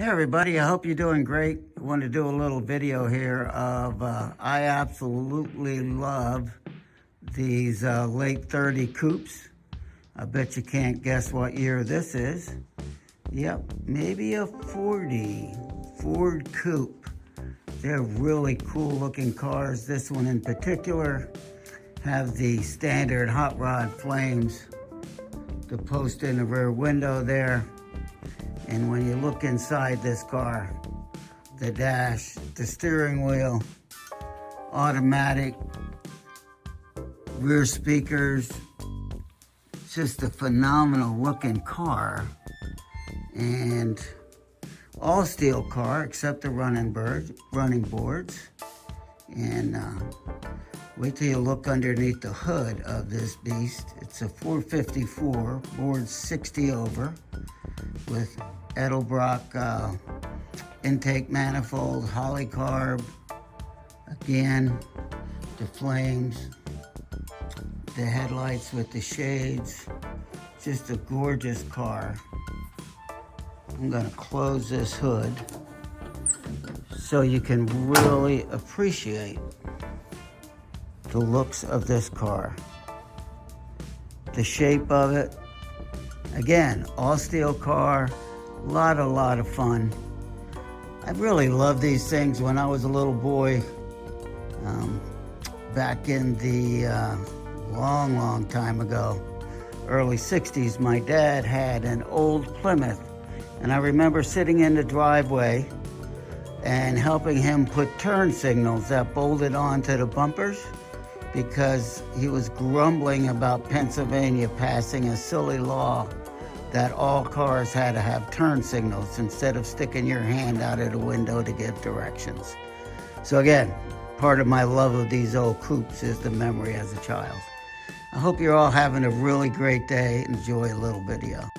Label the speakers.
Speaker 1: Hey everybody, I hope you're doing great. I want to do a little video here of, I absolutely love these late 30 coupes. I bet you can't guess what year this is. Yep, maybe a 40 Ford Coupe. They're really cool looking cars. This one in particular have the standard hot rod flames, the post in the rear window there. And when you look inside this car, the dash, the steering wheel, automatic, rear speakers, it's just a phenomenal looking car. And all steel car except the running boards. And wait till you look underneath the hood of this beast. It's a 454, board 60 over, with Edelbrock intake manifold, Holley carb, again, the flames, the headlights with the shades, just a gorgeous car. I'm gonna close this hood so you can really appreciate the looks of this car. The shape of it, again, all steel car, a lot of fun. I really loved these things when I was a little boy, back in the long time ago, early 60s. My dad had an old Plymouth, and I remember sitting in the driveway and helping him put turn signals that bolted onto the bumpers, because he was grumbling about Pennsylvania passing a silly law that all cars had to have turn signals instead of sticking your hand out of the window to give directions. So again, part of my love of these old coupes is the memory as a child. I hope you're all having a really great day. Enjoy a little video.